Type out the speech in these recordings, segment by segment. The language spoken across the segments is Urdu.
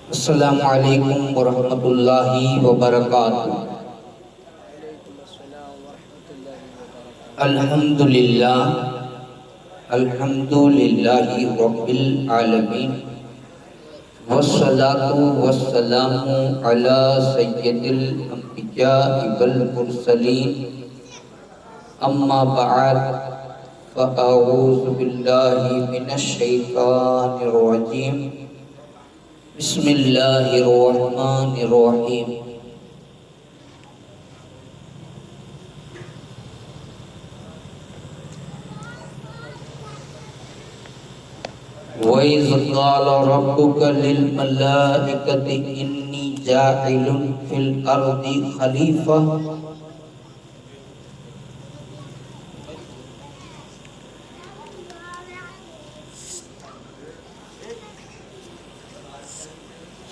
السلام علیکم ورحمۃ اللہ وبرکاتہ۔ الحمد للہ رب العالمین، والصلاة والسلام علی سید الانبیاء والمرسلین، اما بعد فاعوذ باللہ من الشیطان الرجیم، بسم اللہ الرحمن الرحیم۔ وَإِذْ قَالَ رَبُّكَ لِلْمَلَائِكَةِ إِنِّي جَاعِلٌ فِي الْأَرْضِ خَلِيفَةً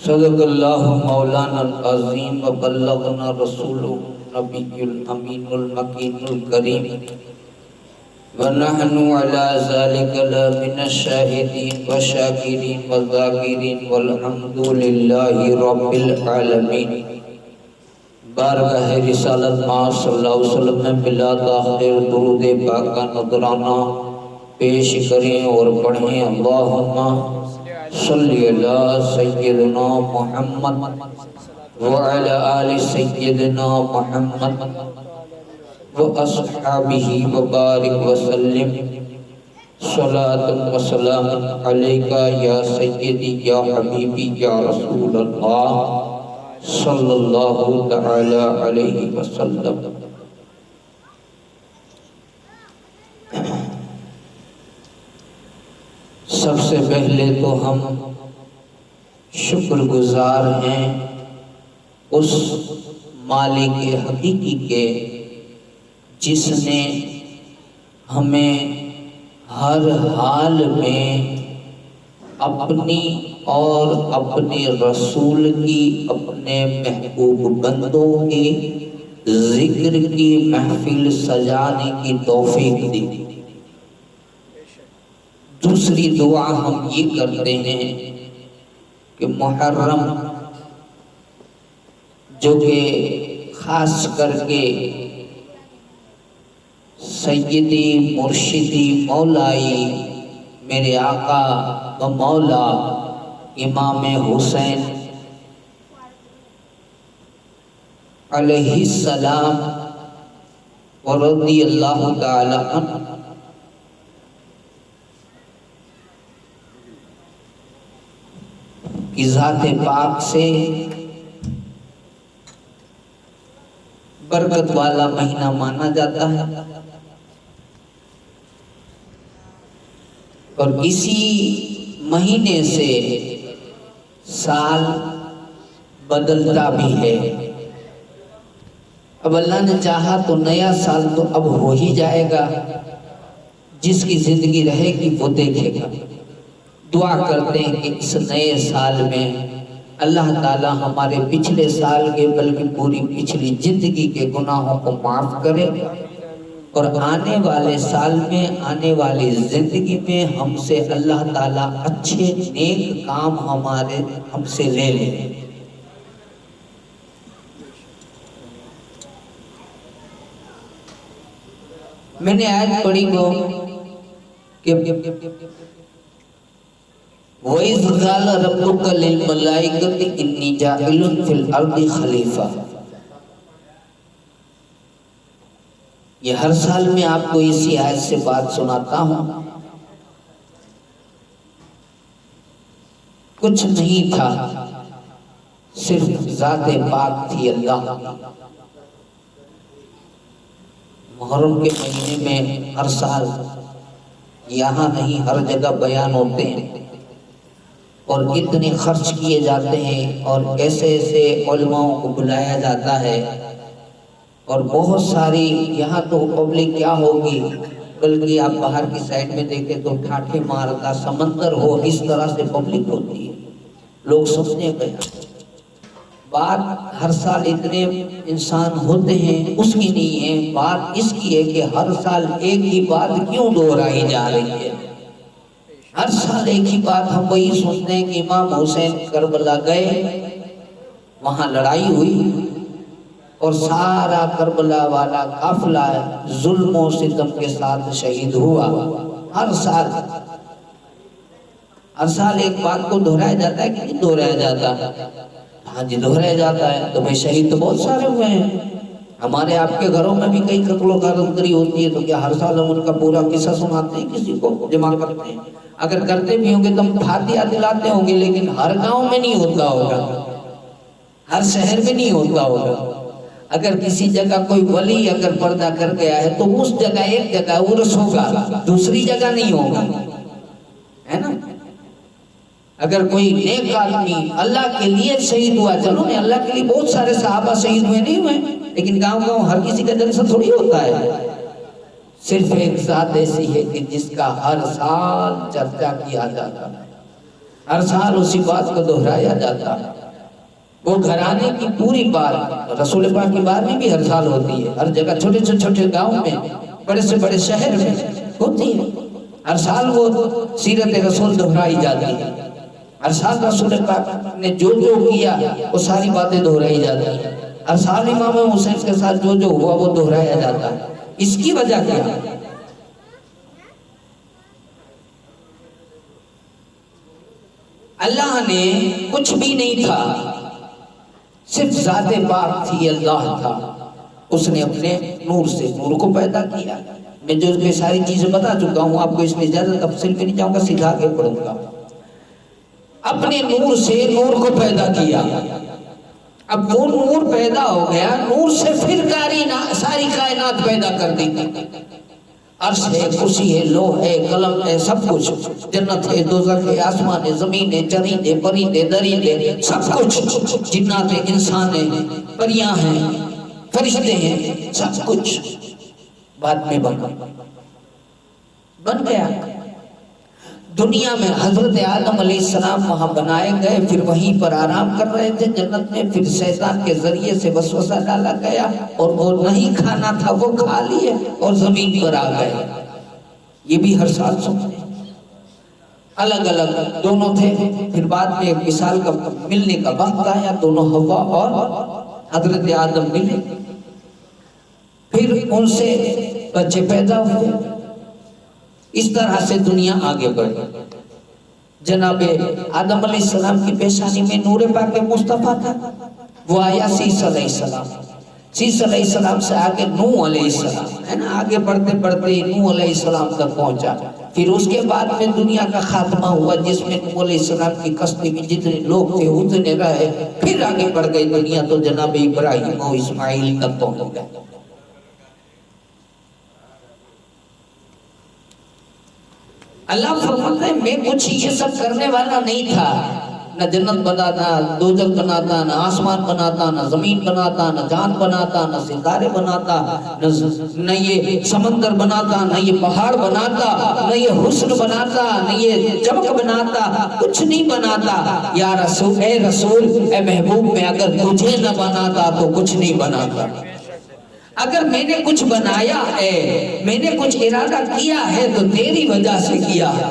صدق اللہ مولانا العظیم وبلغنا رسولہ النبی الامین المکین الکریم، ونحن علی ذلک لمن الشاہدین والشاکرین والذاکرین والحمد للہ رب العالمین۔ بارگاہ رسالت ماں صلی اللہ علیہ وسلم میں بلا تاخیر درود پاک کا نذرانہ پیش کریں اور پڑھیں۔ اللہم صلی علی سیدنا محمد وعلی آل سیدنا محمد واصحابہ وبارک وسلم، صلاۃ و سلام علیکہ یا سیدی یا حبیبی یا رسول اللہ صلی اللہ تعالی علیہ وسلم۔ سب سے پہلے تو ہم شکر گزار ہیں اس مالک حقیقی کے جس نے ہمیں ہر حال میں اپنی اور اپنے رسول کی، اپنے محبوب بندوں کی ذکر کی محفل سجانے کی توفیق دی۔ دوسری دعا ہم یہ کرتے ہیں کہ محرم جو کہ خاص کر کے سیدی مرشدی مولائی میرے آقا و مولا امام حسین علیہ السلام ورضی اللہ تعالی عنہ کی ذات پاک سے برکت والا مہینہ مانا جاتا ہے، اور اسی مہینے سے سال بدلتا بھی ہے۔ اب اللہ نے چاہا تو نیا سال تو اب ہو ہی جائے گا، جس کی زندگی رہے گی وہ دیکھے گا۔ دعا کرتے ہیں کہ اس نئے سال میں اللہ تعالی ہمارے پچھلے سال کے بلکہ پوری پچھلی زندگی کے گناہوں کو معاف کرے، اور آنے والے سال میں، آنے والی زندگی میں ہم سے اللہ تعالی اچھے نیک کام ہم سے لے لے۔ میں نے آیت پڑھی کو کہ وَإِذْ قَالَ رَبُّكَ لِلْمَلَائِكَةِ إِنِّي جَاعِلٌ فِي الْأَرْضِ خَلِيفَةً۔ یہ ہر سال میں آپ کو اسی آیت سے بات سناتا ہوں۔ کچھ نہیں تھا، صرف ذات پاک تھی اللہ کی۔ محرم کے مہینے میں ہر سال یہاں نہیں ہر جگہ بیان ہوتے ہیں، اور اتنے خرچ کیے جاتے ہیں، اور ایسے ایسے علماءوں کو بلایا جاتا ہے، اور بہت ساری یہاں تو پبلک کیا ہوگی، بلکہ آپ باہر کی سائڈ میں دیکھیں تو ٹھاٹھے مارتا سمندر ہو، اس طرح سے پبلک ہوتی ہے۔ لوگ سمجھنے گئے بات ہر سال اتنے انسان ہوتے ہیں اس کی نہیں ہے، بات اس کی ہے کہ ہر سال ایک ہی بات کیوں دہرائی جا رہی ہے۔ ہر سال ایک ہی بات ہم وہی سنتے ہیں کہ امام حسین کربلا گئے، وہاں لڑائی ہوئی اور سارا کربلا والا قافلہ ظلم و ستم کے ساتھ شہید ہوا۔ ہر سال ایک بات کو دہرایا جاتا ہے کہ نہیں دہرایا جاتا؟ ہاں جی دہرایا جاتا ہے۔ تو بھئی شہید تو بہت سارے ہوئے ہیں، ہمارے آپ کے گھروں میں بھی کئی قتل و غارت ہوتی ہے، تو کیا ہر سال ہم ان کا پورا قصہ سناتے ہیں، کسی کو جمع کرتے ہیں؟ اگر کرتے بھی ہوں گے تو ہم فاتحہ دلاتے ہوں گے، لیکن ہر گاؤں میں نہیں ہوتا ہوگا، ہر شہر میں نہیں ہوتا ہوگا۔ اگر کسی جگہ کوئی ولی اگر پردہ کر گیا ہے تو اس جگہ ایک جگہ عرس ہوگا، دوسری جگہ نہیں ہوگا، ہے نا؟ اگر کوئی نیک آدمی اللہ کے لیے شہید ہوا، چلو نہیں اللہ کے لیے بہت سارے صحابہ شہید ہوئے نہیں ہوئے، لیکن گاؤں گاؤں ہر کسی کا جلسہ تھوڑی ہوتا ہے۔ صرف ایک ذات ایسی ہے کہ جس کا ہر سال چرچا کیا جاتا ہے، ہر سال اسی بات کو دہرایا جاتا ہے۔ وہ گھرانے کی پوری بات رسول پاک کی بارگاہ بھی ہر سال ہوتی ہے، ہر جگہ چھوٹے سے چھوٹے گاؤں میں، بڑے سے بڑے شہر میں ہوتی ہے۔ ہر سال وہ سیرت رسول دہرائی جاتی ہے، ہر سال رسول پاک نے جو جو کیا وہ ساری باتیں دہرائی جاتی ہیں، ہر سال امام حسین کے ساتھ جو جو ہوا وہ دہرایا جاتا ہے۔ اس کی وجہ کیا؟ اللہ نے کچھ بھی نہیں تھا، صرف ذات پاک تھی، اللہ تھا، اس نے اپنے نور سے نور کو پیدا کیا۔ میں جو ساری چیزیں بتا چکا ہوں آپ کو، اس میں زیادہ تفصیل میں نہیں جاؤں گا، سیدھا آگے پڑھوں گا۔ اپنے نور سے نور کو پیدا کیا، اب وہ نور پیدا ہو گیا، نور سے پھر ساری کائنات پیدا کر دی۔ عرش ہے، کرسی ہے، لوح ہے، قلم ہے، سب کچھ، جنت ہے، دوزخ ہے، آسمان ہے، زمین ہے، چرندے پرندے درندے سب کچھ، جنات ہیں، انسان ہیں، پریاں ہیں، فرشتے ہیں، سب کچھ بعد میں بن گیا۔ دنیا میں حضرت آدم علیہ السلام وہاں بنائے گئے، پھر وہیں پر آرام کر رہے تھے جنت میں، پھر شیطان کے ذریعے سے وسوسہ ڈالا گیا اور وہ نہیں کھانا تھا وہ کھا لیے اور زمین پر آ گئے۔ یہ بھی ہر سال سنتے ہیں، الگ الگ دونوں تھے، پھر بعد میں ایک مثال کا ملنے کا وقت آیا، دونوں حوا اور حضرت آدم ملے، پھر ان سے بچے پیدا ہوئے، اس طرح سے دنیا آگے بڑھی۔ جناب آدم علیہ السلام کی پیشانی میں نور پاک مصطفیٰ تھا، وہ آیا سیس علیہ السلام، سیس علیہ السلام سے آگے نوح علیہ السلام، ہے نا؟ آگے بڑھتے بڑھتے نوح علیہ السلام تک پہنچا، پھر اس کے بعد میں دنیا کا خاتمہ ہوا جس میں نوح علیہ السلام کی کشتی میں جتنے لوگ تھے اتنے رہے، پھر آگے بڑھ گئی دنیا تو جناب ابراہیم و اسماعیل تک پہنچ گئے۔ اللہ فرماتا ہے میں کچھ یہ سب کرنے والا نہیں تھا، نہ جنت بناتا، دوزخ بناتا، نہ آسمان بناتا، نہ زمین بناتا، نہ چاند بناتا، نہ ستارے بناتا، نہ یہ سمندر بناتا، نہ یہ پہاڑ بناتا، نہ یہ حسن بناتا، نہ یہ چمک بناتا، کچھ نہیں بناتا۔ یا رسول، اے رسول، اے محبوب، میں اگر تجھے نہ بناتا تو کچھ نہیں بناتا۔ اگر میں نے کچھ بنایا ہے، میں نے کچھ ارادہ کیا ہے تو تیری وجہ سے کیا ہے۔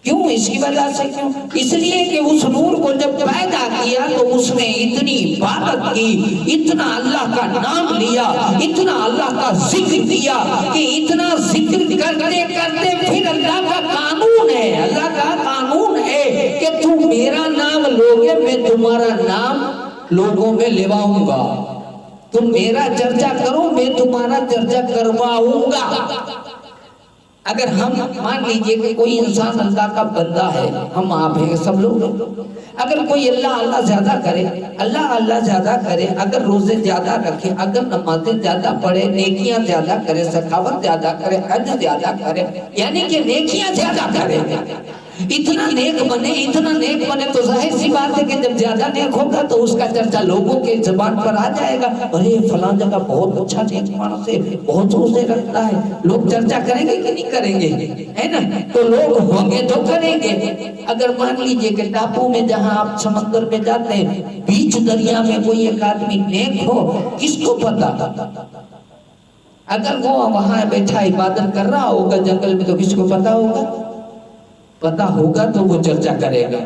کیوں؟ اس کی وجہ سے کیوں؟ اس لیے کہ اس نور کو جب پیدا کیا تو اس نے اتنی عبادت کی، اتنا اللہ کا نام لیا، اتنا اللہ کا ذکر کیا کہ اتنا ذکر کرتے کرتے پھر اللہ کا قانون ہے، اللہ کا قانون ہے کہ تم میرا نام لوگے میں تمہارا نام لوگوں میں لواؤں گا، تم میرا چرچا کرو میں تمہارا چرچا کرواؤں گا۔ اگر ہم مان لیجئے کہ کوئی انسان اللہ کا بندہ ہے، ہم آپ ہیں سب لوگ، اگر کوئی اللہ اللہ زیادہ کرے، اللہ اللہ زیادہ کرے، اگر روزے زیادہ رکھے، اگر نمازیں زیادہ پڑھے، نیکیاں زیادہ کرے، سخاوت زیادہ کرے، حج زیادہ کرے، یعنی کہ نیکیاں زیادہ کرے، اتنا نیک بنے تو ظاہر سی بات ہے کہ جب زیادہ نیک ہوگا تو اس کا چرچا لوگوں کے زبان پر آ جائے گا، ارے فلاں جگہ بہت اچھا نیک مانس ہے، بہت روزے رکھتا ہے، لوگ چرچا کریں گے کہ نہیں کریں گے؟ ہے نا؟ تو لوگ ہوں گے تو کریں گے۔ اگر مان لیجئے کہ ٹاپو میں جہاں آپ سمندر میں جاتے ہیں، بیچ دریا میں کوئی ایک آدمی نیک ہو، کس کو پتا؟ اگر وہ وہاں بیٹھا عبادت کر رہا ہوگا جنگل میں تو کس کو پتا ہوگا؟ پتہ ہوگا تو وہ چرچا کرے گا،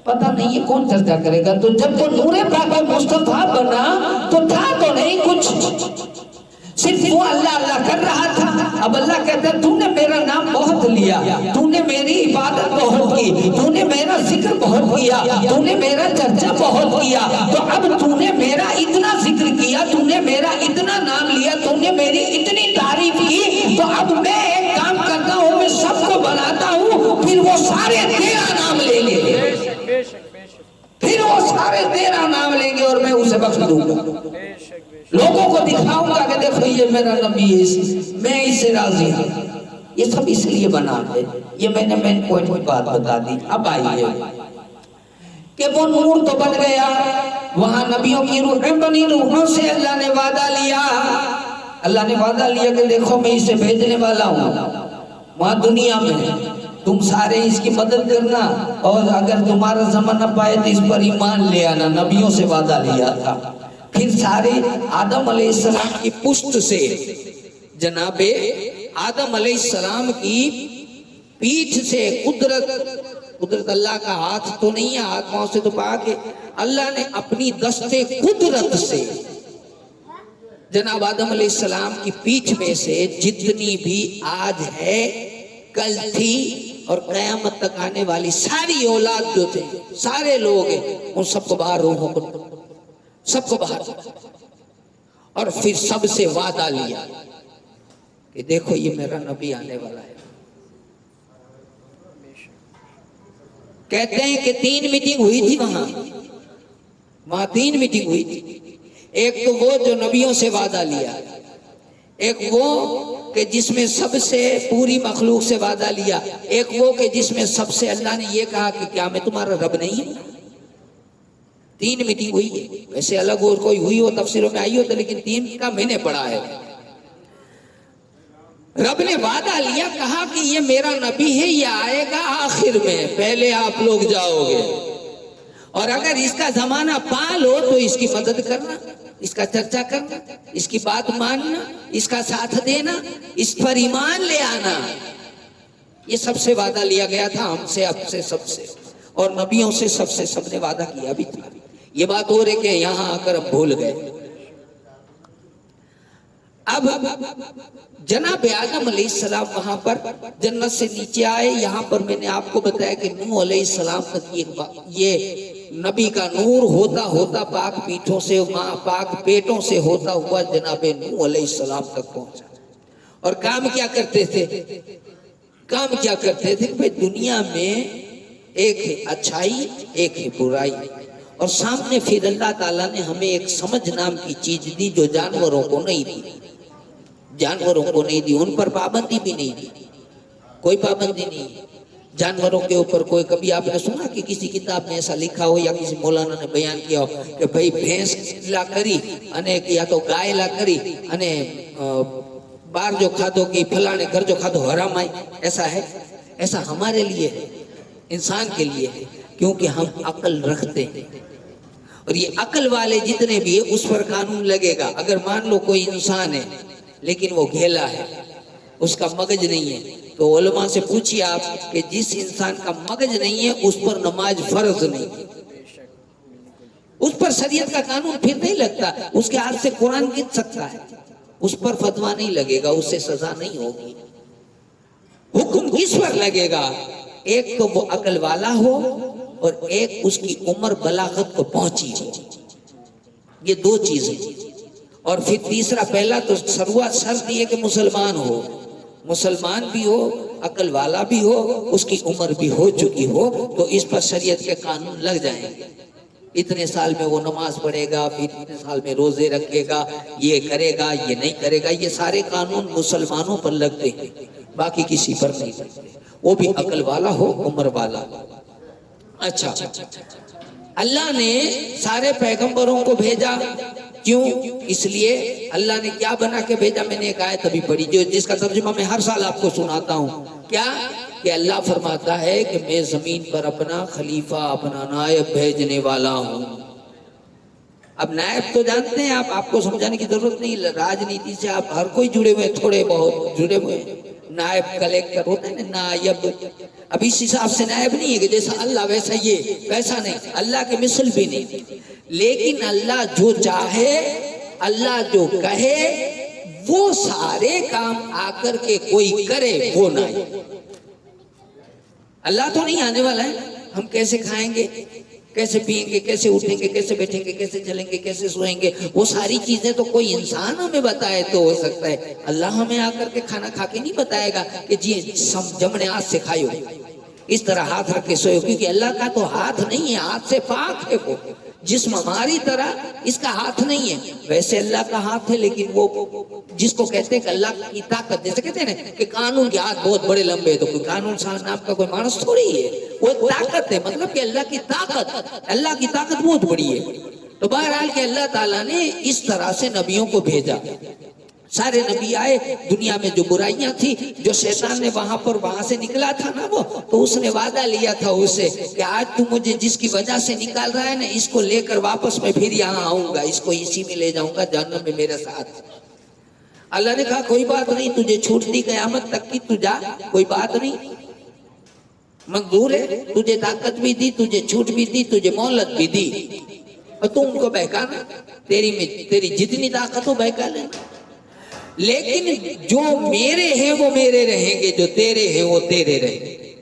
پتہ نہیں ہے کون چرچا کرے گا. تو جب وہ نور پاک مصطفیٰ بنا تو تھا تو نہیں کچھ، صرف وہ اللہ اللہ کر رہا تھا. اب اللہ کہتا ہے تو نے میرا نام بہت لیا، تو نے میری عبادت بہت کی، تو نے میرا ذکر بہت کیا، تو نے میرا چرچا بہت کیا، تو اب تو نے میرا اتنا ذکر کیا، تو نے میرا اتنا نام لیا، تو نے میری اتنی تعریف کی، تو اب میں ایک کام کرتا ہوں، میں سب کو بناتا ہوں، پھر وہ سارے تیرا نام لیں گے، پھر وہ سارے تیرا نام لیں گے اور میں اسے بخش دوں گا. لوگوں کو دکھاؤں گا کہ دیکھو یہ میرا نبی ہے، میں اسے راضی ہوں. یہ سب اس لیے بنا ہے. یہ میں نے مین پوائنٹ کی بات بتا دی. اب آئیے کہ وہ نور تو بن گیا، وہاں نبیوں کی روحیں بنی، روحوں سے اللہ نے وعدہ لیا. اللہ نے وعدہ لیا کہ دیکھو میں اسے بھیجنے والا ہوں وہاں دنیا میں، تم سارے اس کی مدد کرنا، اور اگر تمہارا زمانہ پائے تو اس پر ایمان لے آنا. نبیوں سے وعدہ لیا تھا. پھر سارے آدم علیہ السلام کی پشت سے، جناب آدم علیہ السلام کی پیٹھ سے قدرت اللہ کا ہاتھ تو نہیں ہے، ہاتھ پاؤں سے تو پاک ہے، اللہ نے اپنی دست قدرت سے جناب آدم علیہ السلام کی پیٹھ میں سے جتنی بھی آج ہے، کل تھی اور قیامت تک آنے والی ساری اولاد جو تھے، سارے لوگ ہیں، ان سب کو باہر روحوں کو، سب کو باہر، اور پھر سب سے وعدہ لیا کہ دیکھو یہ میرا نبی آنے والا ہے. کہتے ہیں کہ 3 میٹنگ ہوئی تھی وہاں 3 میٹنگ ہوئی تھی. ایک تو وہ جو نبیوں سے وعدہ لیا، ایک وہ کہ جس میں سب سے پوری مخلوق سے وعدہ لیا، ایک وہ کہ جس میں سب سے اللہ نے یہ کہا کہ کیا میں تمہارا رب نہیں ہوں. 3 میٹنگ ہوئی ہے. ویسے الگ اور کوئی ہوئی ہو تفسیروں میں آئی ہو تو، لیکن 3 کا میں نے پڑھا ہے. رب نے وعدہ لیا، کہا کہ یہ میرا نبی ہے، یہ آئے گا آخر میں، پہلے آپ لوگ جاؤ گے، اور اگر اس کا زمانہ پال ہو تو اس کی مدد کرنا، اس کا چرچا کرنا، اس کی بات ماننا، اس کا ساتھ دینا، اس پر ایمان لے آنا. یہ سب سے وعدہ لیا گیا تھا، ہم سے، اب سے، سب سے، اور نبیوں سے سب نے وعدہ کیا بھی تھا. یہ بات ہو رہی کہ یہاں آ کر ہم بھول گئے. اب جناب آدم علیہ السلام وہاں پر جنت سے نیچے آئے. یہاں پر میں نے آپ کو بتایا کہ نوح علیہ السلام تک یہ نبی کا نور ہوتا پاک پیٹھوں سے، پاک پیٹوں سے ہوتا ہوا جناب نوح علیہ السلام تک پہنچا. اور کام کیا کرتے تھے کہ بھئی دنیا میں ایک ہے اچھائی، ایک ہے برائی، اور سامنے پھر اللہ تعالیٰ نے ہمیں ایک سمجھ نام کی چیز دی جو جانوروں کو نہیں دی. ان پر پابندی بھی نہیں دی، کوئی پابندی نہیں. جانوروں کے اوپر کوئی، کبھی آپ نے سنا کہ کسی کتاب میں ایسا لکھا ہو یا کسی مولانا نے بیان کیا ہو کہ بھئی بھینس لا کری یا تو گائے لا کری بار جو کھادو کی پھلانے گھر جو کھادو حرام آئی؟ ایسا ہے؟ ایسا ہمارے لیے ہے، انسان کے لیے ہے، کیونکہ ہم عقل رکھتے ہیں، اور یہ عقل والے جتنے بھی ہیں اس پر قانون لگے گا. اگر مان لو کوئی انسان ہے لیکن وہ گھیلا ہے، اس کا مغز نہیں ہے، تو علماء سے پوچھئے آپ کہ جس انسان کا مغز نہیں ہے اس پر نماز فرض نہیں ہے، اس پر شریعت کا قانون پھر نہیں لگتا. اس کے ہاتھ سے قرآن گن سکتا ہے، اس پر فتویٰ نہیں لگے گا، اس سے سزا نہیں ہوگی. حکم کس پر لگے گا؟ ایک تو وہ عقل والا ہو، اور ایک اس کی عمر بلاغت کو پہنچی ہو. یہ 2 چیزیں. اور پھر تیسرا، پہلا تو شرط یہ کہ مسلمان بھی ہو، عقل والا بھی ہو، اس کی عمر بھی ہو چکی ہو، تو اس پر شریعت کے قانون لگ جائیں گے. اتنے سال میں وہ نماز پڑھے گا، پھر اتنے سال میں روزے رکھے گا، یہ کرے گا، یہ نہیں کرے گا. یہ سارے قانون مسلمانوں پر لگتے ہیں، باقی کسی پر نہیں لگتے، وہ بھی عقل والا ہو، عمر والا ہو. اچھا، اللہ نے سارے پیغمبروں کو بھیجا. کیوں؟ اس لیے اللہ نے کیا بنا کے بھیجا؟ میں نے ایک آیت ابھی پڑھی جس کا ترجمہ میں ہر سال آپ کو سناتا ہوں. کیا کہ اللہ فرماتا ہے کہ میں زمین پر اپنا خلیفہ، اپنا نائب بھیجنے والا ہوں. اب نائب تو جانتے ہیں آپ کو سمجھانے کی ضرورت نہیں، راجنیتی سے آپ ہر کوئی جڑے ہوئے، تھوڑے بہت جڑے ہوئے. نائب کلیکٹر ہوتا ہے نا، نائب، اب اس حساب سے نائب نہیں ہے کہ جیسا اللہ ویسا یہ، ویسا نہیں، اللہ کے مثل بھی نہیں، لیکن اللہ جو چاہے، اللہ جو کہے وہ سارے کام آ کر کے کوئی کرے وہ نہیں۔ اللہ تو نہیں آنے والا ہے، ہم کیسے کھائیں گے، کیسے پئیں گے، کیسے اٹھیں گے، کیسے بیٹھیں گے، کیسے چلیں گے، کیسے سوئیں گے، وہ ساری چیزیں تو کوئی انسان ہمیں بتائے تو ہو سکتا ہے، اللہ ہمیں آ کر کے کھانا کھا کے نہیں بتائے گا کہ جی جمنے ہاتھ سے کھائیو، اس طرح ہاتھ رکھ کے سوئے، کیونکہ اللہ کا تو ہاتھ نہیں ہے، ہاتھ سے پاک ہے وہ جسم، ہماری طرح اس کا ہاتھ نہیں ہے، ویسے اللہ کا ہاتھ ہے، لیکن وہ جس کو کہتے ہیں کہ اللہ کی طاقت، جیسے کہتے ہیں نا کہ قانون کے ہاتھ بہت بڑے لمبے ہیں، تو کوئی قانون ساز نام کا کوئی مانس تھوڑی ہے، وہ ایک طاقت ہے، مطلب کہ اللہ کی طاقت بہت بڑی ہے۔ تو بہرحال کہ اللہ تعالیٰ نے اس طرح سے نبیوں کو بھیجا، سارے نبی آئے، دنیا میں جو برائیاں تھی، جو شیطان نے وہاں سے نکلا تھا نا وہ، تو اس نے وعدہ لیا تھا اسے کہ آج تو مجھے جس کی وجہ سے نکال رہا ہے نا، اس کو لے کر واپس میں پھر یہاں آؤں گا، اس کو اسی میں لے جاؤں گا جہنم میں میرے ساتھ۔ اللہ نے کہا کوئی بات نہیں، تجھے چھوٹ دی قیامت تک کی، تو جا، کوئی بات نہیں، منظور ہے، تجھے طاقت بھی دی، تجھے چھوٹ بھی دی، تجھے مہلت بھی دی، اور تم ان کو بہکانا، تیری جتنی طاقت ہو بہکا لینا، لیکن جو میرے ہیں وہ میرے رہیں گے، جو تیرے ہیں وہ تیرے رہیں گے۔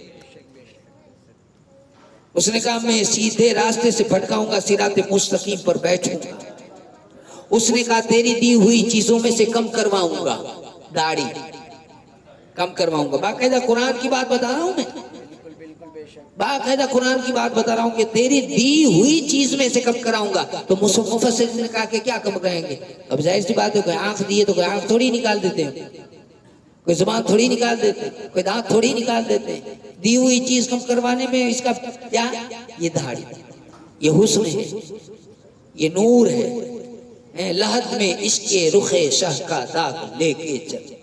اس نے کہا میں سیدھے راستے سے بھٹکاؤں گا، صراط مستقیم پر بیٹھوں گا۔ اس نے کہا تیری دی ہوئی چیزوں میں سے کم کرواؤں گا، داڑھی کم کرواؤں گا، باقاعدہ قرآن کی بات بتا رہا ہوں میں، باقاعدہ قرآن کی بات بتا رہا ہوں کہ تیری دی ہوئی چیز میں سے کم کراؤں گا۔ تو مفسر نے کہا کہ کیا کم کریں گے؟ اب ظاہر سی بات ہے، کوئی آنکھ دیے تو کوئی آنکھ تھوڑی نکال دیتے ہیں، کوئی زبان تھوڑی نکال دیتے، کوئی دانت تھوڑی نکال دیتے، دی ہوئی چیز کم کروانے میں اس کا کیا؟ یہ داڑھی، یہ حسن ہے، یہ نور ہے، لحد میں عشق رخ شہ کا داغ لے کے چل،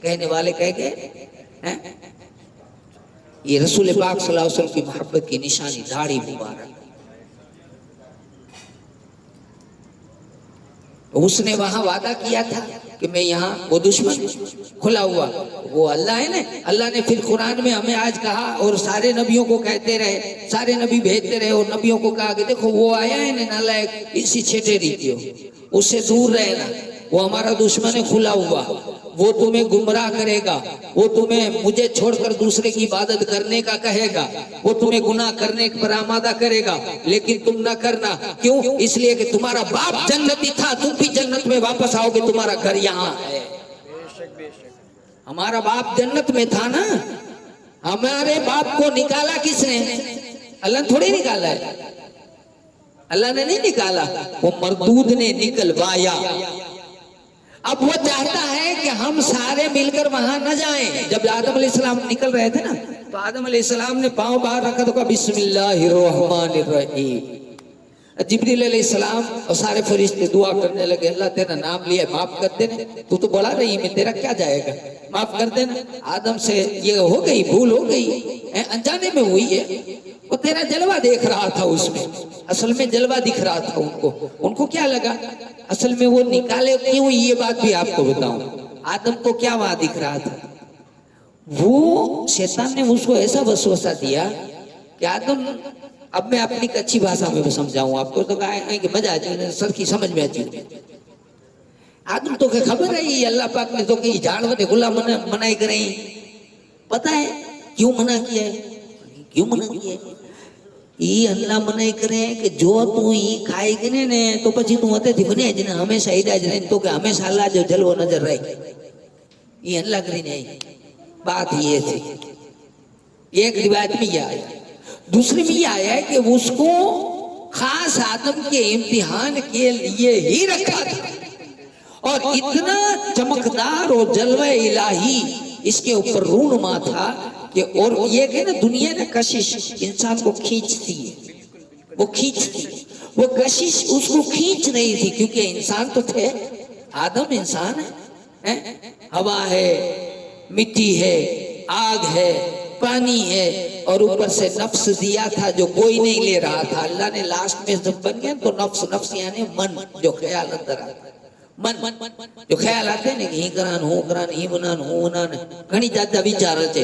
کہنے والے کہہ گئے یہ رسول پاک صلی اللہ علیہ وسلم کی محبت کی نشانی داڑھی مبارک۔ اس نے وہاں وعدہ کیا تھا کہ میں یہاں، وہ دشمن کھلا ہوا، وہ اللہ ہے نا، اللہ نے پھر قرآن میں ہمیں آج کہا، اور سارے نبیوں کو کہتے رہے، سارے نبی بھیجتے رہے، اور نبیوں کو کہا کہ دیکھو وہ آیا ہے نا نالائق، اسی چھیٹے ریتیو، اس سے دور رہنا، وہ ہمارا دشمن ہے کھلا ہوا، وہ تمہیں گمراہ کرے گا، وہ تمہیں مجھے چھوڑ کر دوسرے کی عبادت کرنے کا کہے گا، وہ تمہیں گناہ کرنے پر آمادہ کرے گا، لیکن تم نہ کرنا، کیوں؟ اس لیے کہ تمہارا باپ جنتی تھا، تم بھی جنت میں واپس آؤ گے، تمہارا گھر یہاں ہے۔ ہمارا باپ جنت میں تھا نا، ہمارے باپ کو نکالا کس نے؟ اللہ نے تھوڑی نکالا ہے، اللہ نے نہیں نکالا، وہ مردود نے نکلوایا۔ اب وہ چاہتا ہے کہ ہم سارے مل کر وہاں نہ جائیں۔ جب آدم علیہ السلام نکل رہے تھے نا، تو آدم علیہ السلام نے پاؤں باہر رکھا تو کہا بسم اللہ الرحمن الرحیم۔ جبریل علیہ السلام اور سارے فرشتے دعا کرنے لگے، اللہ تیرا نام لیا معاف کر دینا، تو بڑا رہی میں، تیرا کیا جائے گا، معاف کر دینا۔ آدم سے یہ ہو گئی، بھول ہو گئی، انجانے میں ہوئی ہے، وہ تیرا جلوہ دیکھ رہا تھا، اس میں اصل میں جلوہ دکھ رہا تھا ان کو کیا لگا، اصل میں وہ نکالے کیوں، یہ بات بھی آپ کو بتاؤں۔ آدم کو کیا وہاں دکھ رہا تھا، وہ شیطان نے اس کو ایسا وسوسہ دیا کہ آدم، اب میں اپنی کچھی بھاشا میں سمجھاؤں آپ کو، تو کہا ہے کہ مزہ آ جائے، سر کی سمجھ میں آتی ہے۔ آدم تو کہ خبر ہے یہ اللہ پاک نے تو کہ جانور غلام منائی کریں، پتہ ہے کیوں منع کیا ہے، کیوں منع کیا ہے؟ یہ اللہ منع کرے کہ جو تو یہ کھائے گنے نے تو پچھی تو ہوتے تھی بنے جنہیں ہمیشہ ہی رہ جنہیں تو کہ ہمیشہ اللہ جو جلوہ نظر رہے، یہ اللہ کرے نہیں۔ بات یہ تھی، ایک روایت میں یہ آیا، دوسری میں یہ آیا ہے کہ اس کو خاص آدم کے امتحان کے لیے ہی رکھا تھا، اور اتنا چمکدار اور جلوہ الہی اس کے اوپر رونما تھا کہ، اور یہ کہ نا دنیا نے کشش انسان کو کھینچتی ہے، وہ کھینچتی، وہ کشش اس کو کھینچ رہی تھی، کیونکہ انسان تو تھے، آدم انسان ہے، ہوا ہے، مٹی ہے، آگ ہے، پانی ہے، اور اوپر سے نفس دیا تھا جو کوئی نہیں لے رہا تھا۔ اللہ نے لاسٹ میں جب بن گیا تو نفس یعنی من، جو خیال اندر آتا મન જો ખ્યાલ આતે ને કે હી બનાન ઘણી જાત વિચાર છે,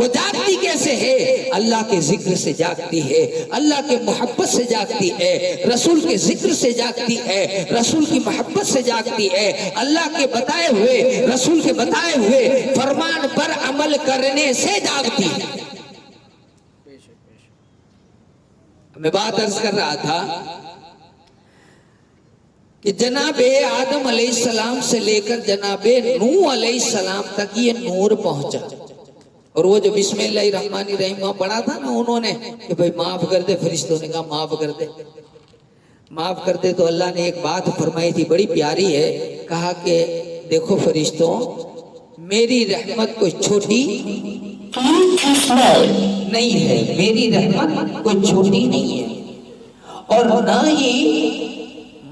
وہ جاگتی کیسے ہے؟ اللہ کے ذکر سے جاگتی ہے، اللہ کے محبت سے جاگتی ہے، رسول کے ذکر سے جاگتی ہے، رسول کی محبت سے جاگتی ہے، اللہ کے بتائے ہوئے، رسول کے بتائے ہوئے فرمان پر عمل کرنے سے جاگتی ہے۔ میں بات عرض کر رہا تھا کہ جناب آدم علیہ السلام سے لے کر جناب نوح علیہ السلام تک یہ نور پہنچا، اور وہ جو بسم اللہ الرحمن الرحیم پڑھا تھا نا انہوں نے کہ بھائی معاف کر دے، فرشتوں نے کہا معاف کر دے، معاف کر دے، تو اللہ نے ایک بات فرمائی تھی بڑی پیاری ہے، کہا کہ دیکھو فرشتوں، میری رحمت کوئی چھوٹی نہیں ہے، میری رحمت کوئی چھوٹی نہیں ہے، اور نہ ہی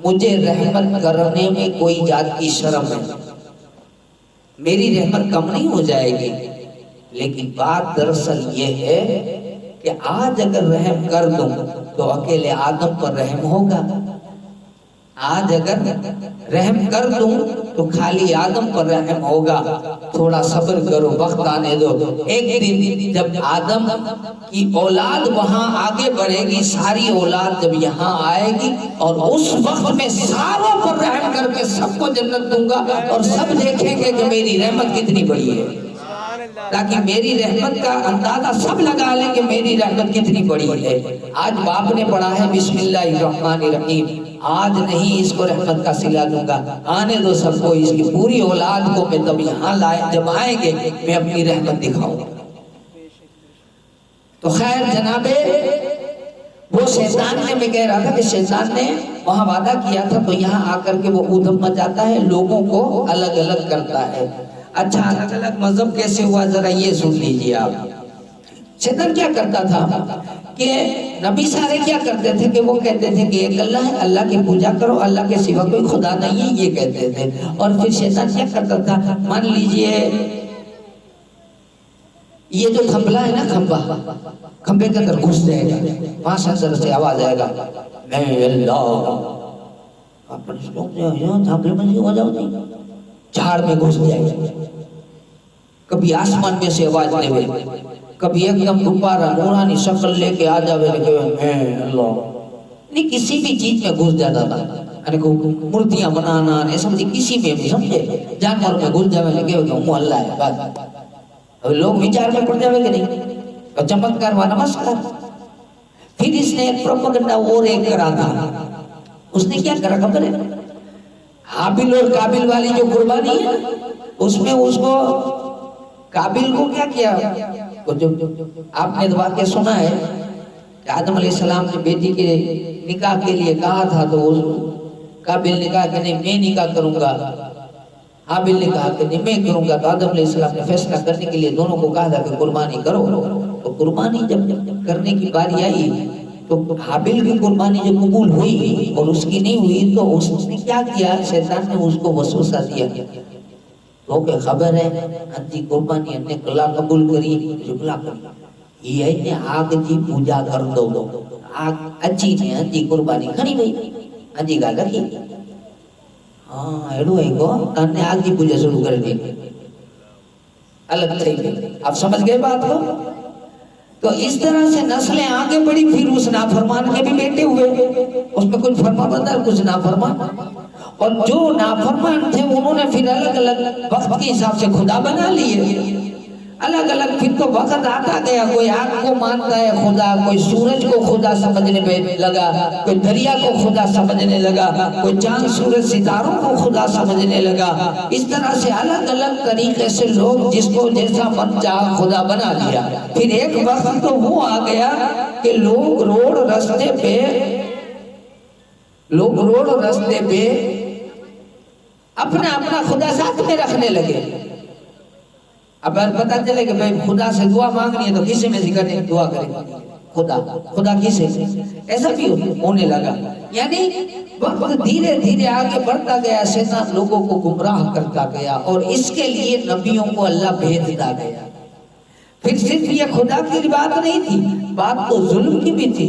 مجھے رحمت کرنے میں کوئی ذات کی شرم ہے، میری رحمت کم نہیں ہو جائے گی، لیکن بات دراصل یہ ہے کہ آج اگر رحم کر دوں تو اکیلے آدم پر رحم ہوگا، آج اگر رحم کر دوں تو خالی آدم پر رحم ہوگا، تھوڑا صبر کرو، وقت آنے دو، ایک دن جب آدم کی اولاد وہاں آگے بڑھے گی، ساری اولاد جب یہاں آئے گی، اور اس وقت میں ساروں پر رحم کر کے سب کو جنت دوں گا، اور سب دیکھیں گے کہ میری رحمت کتنی بڑی ہے، تاکہ میری رحمت کا اندازہ سب لگا لیں کہ میری رحمت کتنی بڑی ہے۔ آج باپ نے پڑھا ہے بسم اللہ الرحمن الرحیم، آج نہیں اس کو رحمت کا صلہ دوں گا، آنے دو سب کو، اس کی پوری اولاد کو میں تب یہاں لائے، جب آئیں گے میں اپنی رحمت دکھاؤں۔ تو خیر جناب وہ شیطان نے، میں کہہ رہا تھا کہ شیطان نے وہاں وعدہ کیا تھا، تو یہاں آ کر کے وہ ادھم مچاتا ہے، لوگوں کو الگ الگ کرتا ہے۔ اچھا الگ الگ مذہب کیسے ہوا، ذرا یہ سن لیجئے آپ۔ شیطان کیا کرتا تھا کہ نبی سارے کیا کرتے تھے کہ وہ کہتے تھے کہ ایک اللہ ہے، اللہ کی پوجا کرو، اللہ کے سوا کوئی خدا نہیں ہے، یہ کہتے تھے۔ اور پھر شیطان کیا کرتا تھا، مان لیجئے یہ جو تھمبلا ہے نا، کھمبے کے اندر گھس جائے گا، وہاں سے اندر سے آواز آئے گا میں اللہ، آپ تھمبلے میں ہو جاؤ نہیں، جھاڑ میں گھس جائے گا، کبھی آسمان میں سے آواز دے، کبھی ایک دم دوبارہ نورانی شکل لے کے آ جاوے کہ میں اللہ، نہیں کسی بھی چیز میں گھس جاتا تھا، یعنی مورتیاں بنانا ایسا کسی میں بھی، سمجھے جانور میں گھس جاوے کہ وہ اللہ ہے، بس اب لوگ وچار میں پڑ جاوے کہ نہیں، اور چمتکار و نمسکار۔ پھر اس نے ایک پروپیگنڈا اور ایک کرا تھا، اس نے کیا کرا خبر ہے، حابل اور قابل والی جو قربانی ہے اس میں اس کو قابل کو کیا کیا، آپ نے واقعہ سنا ہے کہ آدم علیہ السلام نے بیٹی کے نکاح کے لیے کہا تھا، تو قابل نے کہا کہ نہیں میں نکاح کروں گا، حابل نے کہا کہ نہیں میں کروں گا، تو آدم علیہ السلام نے فیصلہ کرنے کے لیے دونوں کو کہا تھا کہ قربانی کرو، تو قربانی جب کرنے کی باری آئی تو حابل کی قربانی جو قبول ہوئی اور اس کی نہیں ہوئی، تو اس نے کیا کیا، شیطان نے اس کو وسوسہ دیا تو کہ خبر ہے انتی قربانی انہیں کلا قبول کری جبلا کری، یہ نے آگ جی پوجا کر دو، آگ اچھی نے انتی قربانی کھنی گئی، انتی گا لگی، ہاں ایڈو ہے کو انہیں آگ جی پوجا شروع کر دی، الگ تھے گئی، آپ سمجھ گئے بات کو۔ تو اس طرح سے نسلیں آگے بڑھی، پھر اس نافرمان کے بھی بیٹے ہوئے، اس میں کچھ فرما بدل کچھ نافرمان، اور جو نافرمان تھے انہوں نے پھر الگ الگ وقت کے حساب سے خدا بنا لیے، الگ الگ، پھر تو وقت آتا گیا، کوئی آگ کو مانتا ہے خدا، کوئی سورج کو خدا سمجھنے پہ لگا، کوئی دریا کو خدا سمجھنے لگا، کوئی چاند سورج ستاروں کو خدا سمجھنے لگا، اس طرح سے الگ الگ طریقے سے لوگ جس کو جیسا من چاہا خدا بنا لیا۔ پھر ایک وقت تو وہ آ گیا کہ لوگ روڈ رستے پہ اپنا اپنا خدا ساتھ میں رکھنے لگے۔ اب پتا چلے کہ بھائی خدا سے دعا مانگنی ہے تو کسی میں ذکر نہیں، دعا کریں خدا کسی سے، ایسا بھی ہونے لگا۔ یعنی وقت دھیرے دھیرے آگے بڑھتا گیا، شیطان لوگوں کو گمراہ کرتا گیا، اور اس کے لیے نبیوں کو اللہ بھیجتا گیا۔ پھر صرف یہ خدا کی بات نہیں تھی، بات تو ظلم کی بھی تھی،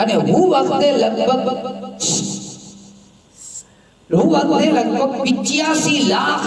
અને હું વખતે લગભગ 85 લાખ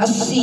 80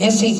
80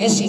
80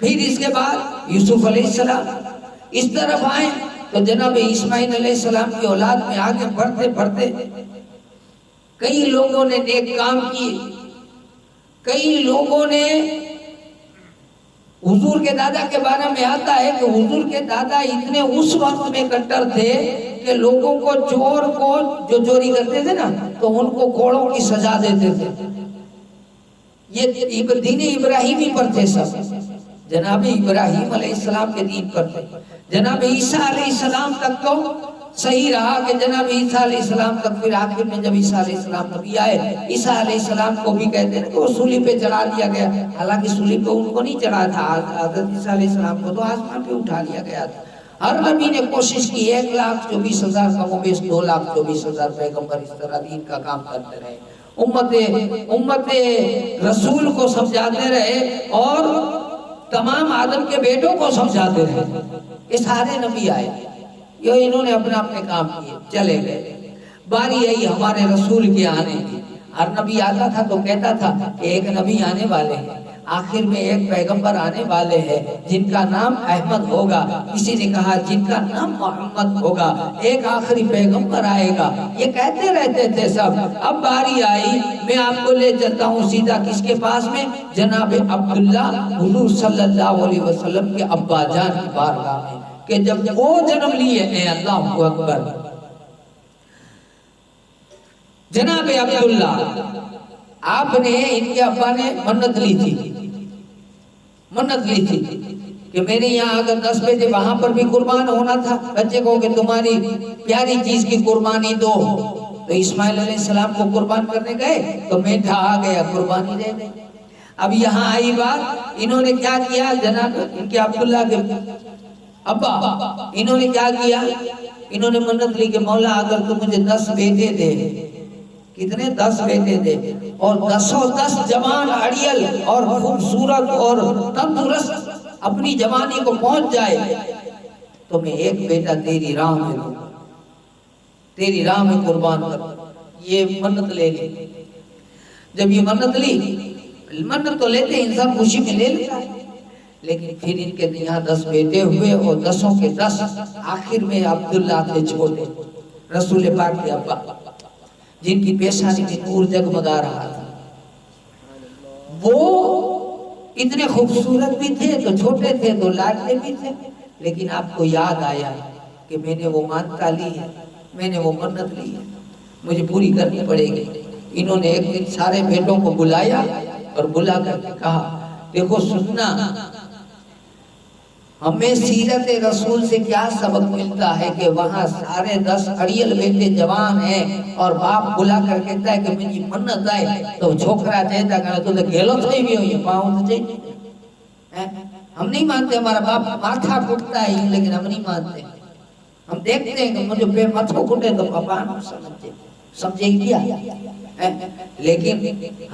پھر اس کے بعد یوسف علیہ السلام اس طرف آئے تو جناب اسماعیل علیہ السلام کی اولاد میں آگے بڑھتے بڑھتے کئی لوگوں نے نیک کام کیے، کئی لوگوں نے حضور کے دادا کے بارے میں آتا ہے کہ حضور کے دادا اتنے اس وقت میں کٹر تھے کہ لوگوں کو چور کو جو چوری کرتے تھے نا تو ان کو گھوڑوں کی سزا دیتے تھے. یہ دین ابراہیمی پر تھے سب، جناب ابراہیم علیہ السلام کے دین پر تھے. جناب عیسیٰ علیہ السلام تک تو صحیح رہا کہ جناب عیسیٰ علیہ السلام تک، پھر آخر میں جب عیسیٰ علیہ السلام نبی آئے، عیسیٰ علیہ السلام کو بھی کہتے ہیں کہ وہ سولی پہ چڑھا دیا گیا، حالانکہ سولی پہ ان کو نہیں چڑھا تھا، حضرت عیسیٰ علیہ السلام کو تو آسمان پہ اٹھا لیا گیا تھا. ہر نبی نے کوشش کی، 1,24,000 کم و بیش 2,24,000 پیغمبر اس طرح دین کا کام کرتے رہے، امت رسول کو سمجھاتے رہے اور تمام آدم کے بیٹوں کو سمجھاتے رہے. یہ سارے نبی آئے، یہ انہوں نے اپنا اپنے کام کیے، چلے گئے. باری آئی ہمارے رسول کے آنے کی. ہر نبی آتا تھا تو کہتا تھا کہ ایک نبی آنے والے ہیں، آخر میں ایک پیغمبر آنے والے ہیں جن کا نام احمد ہوگا. کسی نے کہا جن کا نام محمد ہوگا، ایک آخری پیغمبر آئے گا. یہ کہتے رہتے تھے سب. اب باری آئی، میں آپ کو لے چلتا ہوں سیدھا کس کے پاس میں؟ جناب عبداللہ حضور صلی اللہ علیہ وسلم کے ابا جان کی بارگاہ میں، کہ جب وہ جنم لیے ہیں. اللہ اکبر. جناب عبداللہ، آپ نے، ان کے ابا نے منت لی تھی کہ میرے یہاں اگر 10 بجے وہاں پر بھی قربان ہونا تھا، بچے کو کہ تمہاری پیاری چیز کی قربانی دو. تو اسماعیل علیہ السلام کو قربان کرنے گئے تو میٹھا آ گیا، قربانی دے گئے. اب یہاں آئی بات، انہوں نے کیا کیا؟ جناب ان کے عبداللہ کے ابا، انہوں نے کیا کیا؟ انہوں نے منت لی کہ مولا اگر تو مجھے 10 بیٹے دے. کتنے؟ 10 بیٹے دے، اور 10 جوان اڑیل اور خوبصورت اور تندرست اپنی جوانی کو پہنچ جائے تو میں ایک بیٹا تیری راہ میں دوں، تیری راہ میں قربان کروں. یہ منت لے لی. جب یہ منت لی، منت تو لیتے انسان خوشی میں لے لیتا ہے، لیکن پھر ان کے یہاں 10 بیٹے ہوئے اور 10 کے 10 آخر میں عبداللہ تھے چھوٹے، رسول پاک کے ابا، جن کی پیشانی میں نور جگمگا رہا تھا. وہ اتنے خوبصورت بھی تھے تو چھوٹے تھے تو لاڈلے بھی تھے، لیکن آپ کو یاد آیا کہ میں نے وہ مانتا لی ہے، میں نے وہ منت لی ہے، مجھے پوری کرنی پڑے گی. انہوں نے ایک دن سارے بیٹوں کو بلایا اور بلا کر کے کہا دیکھو سننا، ہمیں سیرت رسول سے کیا سبق ملتا ہے کہ وہاں سارے 10 اڑیل بیٹے جوان ہیں اور باپ بلا کر کہتا ہے کہ مجھے منت آئے تو چھوکرا چاہتا کہ تو گھیلو تھوئی بھی ہو، یہ پاؤں تو چاہیے. ہم نہیں مانتے، ہمارا باپ ماتھا کٹتا ہے لیکن ہم نہیں مانتے. ہم دیکھتے ہیں کہ مجھے پہ ماتھا کٹے تو پاپا سمجھے ہی کیا. لیکن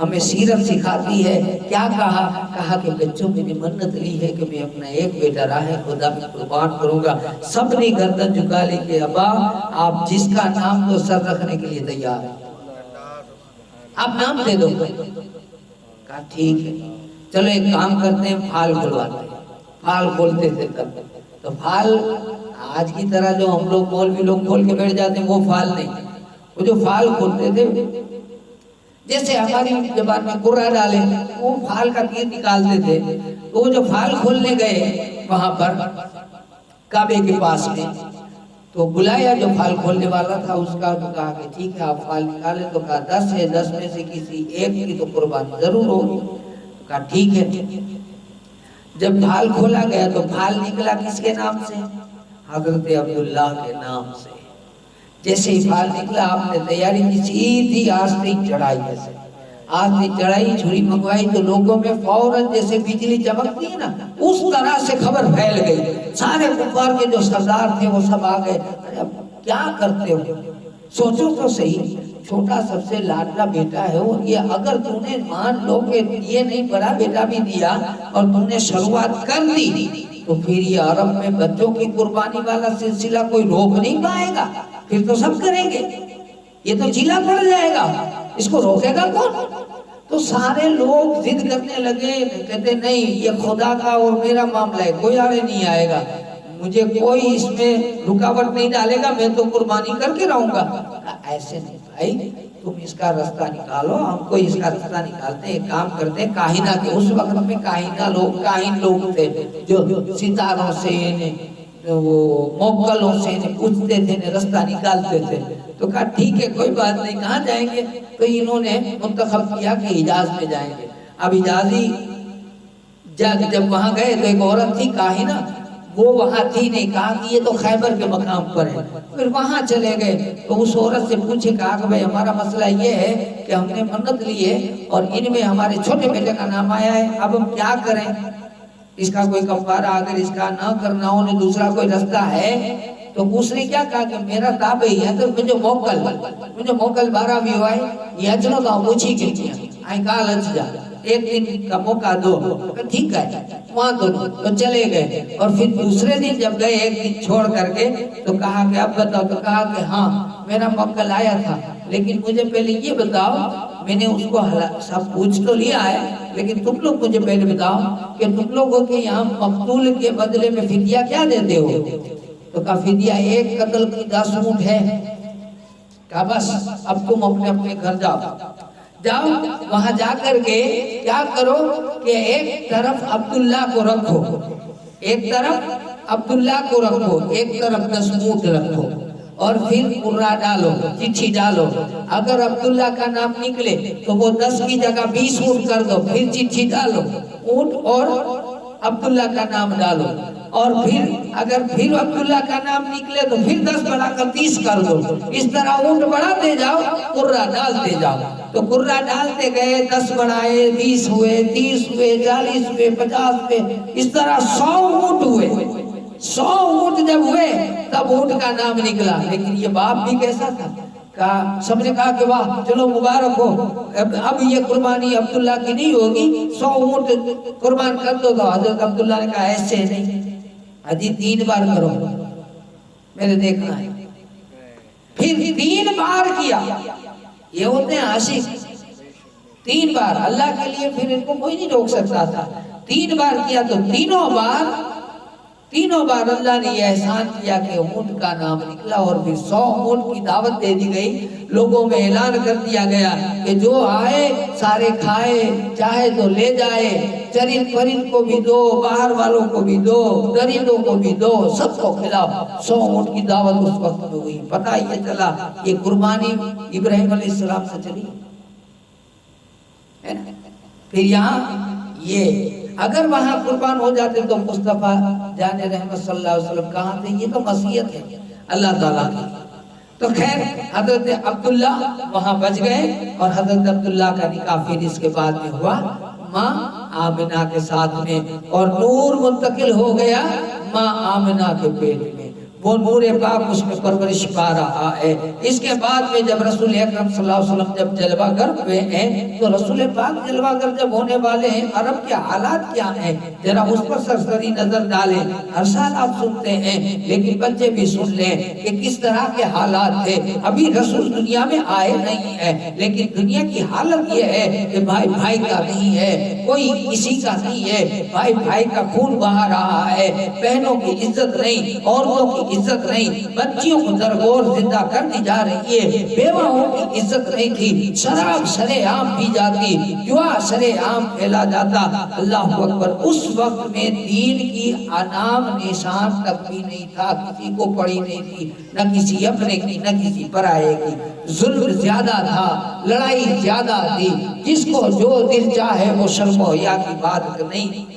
ہمیں سیرت سکھاتی ہے. کیا کہا کہ بچوں میں نے منت لی ہے کہ میں اپنا ایک بیٹا راہ خدا میں قربان کروں گا. سب نے گردن جھکا لی کہ ابا آپ جس کا نام تو سر رکھنے کے لیے تیار ہیں، آپ نام دے دو. کہا ٹھیک ہے، چلو ایک کام کرتے ہیں، پھال کھلواتے ہیں. پھال کھولتے تھے تب تو پھال آج کی طرح جو ہم لوگ مولوی لوگ کھول کے بیٹھ جاتے ہیں وہ پھال نہیں. وہ جو پھال کھولتے تھے جیسے ہماری زبان میں قرہ ڈالے، وہ پھال کا تیر نکالتے تھے. تو وہ جو پھال کھولنے گئے وہاں پر کعبے کے پاس میں، تو بلایا جو پھال کھولنے والا تھا اس کا، تو کہا کہ ٹھیک ہے آپ پھال نکالیں. تو کہا 10 ہے، 10 میں سے کسی ایک کی تو قربانی ضرور ہوگی. تو کہا ٹھیک ہے. جب پھال کھولا گیا تو پھال نکلا کس کے نام سے؟ حضرت عبداللہ کے نام سے. جیسے ہی پھال نکلا آپ نے تیاری کی، سیدھی آستی چڑھائی. جیسے آستی چڑھائی، چھری منگوائی تو لوگوں میں فوراً جیسے بجلی چمکتی ہے نا اس طرح سے خبر پھیل گئی. سارے کفار کے جو سردار تھے وہ سب آ گئے. اب کیا کرتے ہو؟ سوچو تو صحیح، چھوٹا سب سے لاڈلا بیٹا ہے وہ، یہ اگر تم نے مان لو کہ یہ نہیں بڑا بیٹا بھی دیا اور تم نے شروعات کر دی تو پھر یہ عرب میں بچوں کی قربانی والا سلسلہ کوئی روک نہیں پائے گا. پھر تو سب کریں گے، یہ تو جھیلا پڑ جائے گا، اس کو روکے گا کون؟ تو سارے لوگ ضد کرنے لگے، کہتے نہیں یہ خدا کا اور میرا معاملہ ہے، کوئی آڑے نہیں آئے گا، مجھے کوئی اس میں رکاوٹ نہیں ڈالے گا، میں تو قربانی کر کے رہوں گا۔ ایسے نہیں بھائی، تم اس کا رستہ نکالو، ہم کو اس کا رستہ نکالتے ہیں، کام کرتے ہیں۔ کاہنہ کے اس وقت میں کاہن لوگ تھے جو ستاروں سے وہ موکلوں سے پوچھتے تھے، رستہ نکالتے تھے۔ تو کہا ٹھیک ہے کوئی بات نہیں، کہاں جائیں گے؟ تو انہوں نے منتخب کیا کہ حجاز میں جائیں گے۔ اب حجازی جب وہاں گئے تو ایک عورت تھی کاہنہ، وہ وہاں تھی نہیں، کہا کہ یہ تو خیبر کے مقام پر ہے۔ پھر وہاں چلے گئے تو اس عورت سے پوچھے، کہا کہ بھئی ہمارا مسئلہ یہ ہے کہ ہم نے منت لی ہے اور ان میں ہمارے چھوٹے بیٹے کا نام آیا ہے، اب ہم کیا کریں؟ اس کا کوئی کفارہ اگر اس کا نہ کرنا ہو، نہیں دوسرا کوئی رستہ ہے؟ تو اس نے کیا کہا کہ میرا تابعی ہے تو مجھے موکل 12 بھی ہوا ہے، یہ اچھنا تو پوچھی گیا آئی کال اچھ جا، ایک دن کا موقع دو۔ ٹھیک ہے وہاں دونوں تو چلے گئے، اور پھر دوسرے دن جب گئے ایک دن چھوڑ کر کے تو کہا کہ اب بتاؤ، تو کہا کہ ہاں میرا موکل آیا تھا، لیکن مجھے پہلے یہ بتاؤ، میں نے اس کو سب پوچھ تو لیا ہے، لیکن تم لوگ مجھے پہلے بتاؤ کہ تم لوگوں کے یہاں مقتول کے بدلے میں فدیہ کیا دیتے ہو؟ تو کہا فدیہ ایک قتل کی 10 اونٹ ہے۔ کہا بس اب تم اپنے گھر جاؤ، وہاں جا کر کے کیا کرو کہ ایک طرف عبداللہ کو رکھو، ایک طرف 10 اونٹ رکھو، اور پھر قرہ ڈالو، چٹھی ڈالو، اگر عبداللہ کا نام نکلے تو وہ 10 کی جگہ 20 اونٹ کر دو، پھر چٹھی ڈالو، اونٹ اور عبداللہ کا نام ڈالو، اور پھر اگر پھر عبداللہ کا نام نکلے تو پھر 10 بڑھا کر 30 کر دو، اس طرح اونٹ بڑھاتے جاؤ، قرہ ڈالتے جاؤ۔ تو قرہ ڈالتے گئے، 10 بڑھائے، 20 ہوئے، 30 ہوئے، 40 ہوئے، 50 ہوئے، اس طرح 100 اونٹ ہوئے۔ 100 اونٹ جب ہوئے تب اونٹ کا نام نکلا، لیکن یہ باپ بھی کیسا تھا، کہا سب نے کہا کہ واہ چلو مبارک ہو، اب یہ قربانی عبداللہ کی نہیں ہوگی، 100 اونٹ قربان کر دو۔ تو حضرت عبداللہ نے کہا ایسے نہیں، حجی 3 بار کرو، میں نے دیکھنا ہے۔ پھر 3 بار کیا، یہ ہوتے ہیں عاشق، 3 بار اللہ کے لیے، پھر ان کو کوئی نہیں روک سکتا تھا۔ 3 بار کیا تو تینوں بار اللہ نے یہ احسان کیا کہ اونٹ کا نام نکلا، اور پھر 100 اونٹ کی دعوت دے دی گئی، لوگوں میں اعلان کر دیا گیا کہ جو آئے سارے کھائے، چاہے تو لے جائے، چرند پرند کو بھی دو، باہر والوں کو بھی دو، درندوں کو بھی دو، سب کو کھلاؤ۔ 100 اونٹ کی دعوت اس وقت میں ہوئی۔ پتہ یہ چلا یہ قربانی ابراہیم علیہ السلام سے چلی ہے نا۔ پھر یہاں یہ اگر وہاں قربان ہو جاتے تو مصطفیٰ جان رحمت صلی اللہ علیہ وسلم کہاں تھے؟ یہ تو مسیحیت ہے اللہ تعالیٰ کی۔ تو خیر حضرت عبداللہ وہاں بچ گئے، اور حضرت عبداللہ کا نکاح پھر اس کے بعد میں ہوا ماں آمنہ کے ساتھ میں، اور نور منتقل ہو گیا ماں آمنہ کے پیٹ میں، وہ نور پاک اس میں پرورش پا رہا ہے۔ اس کے بعد میں جب رسول اکرم صلی اللہ علیہ وسلم جب جلوہ گر ہوئے ہیں، تو رسول پاک جلوہ گر جب ہونے والے ہیں، عرب کے حالات کیا ہیں ذرا اس پر سرسری نظر ڈالیں۔ ہر سال آپ سنتے ہیں، لیکن بچے بھی سن لیں کہ کس طرح کے حالات تھے۔ ابھی رسول دنیا میں آئے نہیں ہیں، لیکن دنیا کی حالت یہ ہے کہ بھائی بھائی کا نہیں ہے، کوئی کسی کا نہیں ہے، بھائی بھائی کا خون بہا رہا ہے، بہنوں کی عزت نہیں، عورتوں کی عزت نہیں، بچیوں کو درگور زندہ کر دی جا رہی ہے، بیواؤں کی عزت نہیں تھی، شراب شرے عام پی جاتی، جوا شرے عام پھیلا جاتا۔ اللہ اکبر، اس وقت میں دین کی نام نشان تک بھی نہیں تھا، کسی کو پڑی نہیں تھی، نہ کسی اپنے کی نہ کسی پرائے کی۔ ظلم زیادہ تھا، لڑائی زیادہ تھی، جس کو جو دل چاہے وہ شرم و حیا کی بات نہیں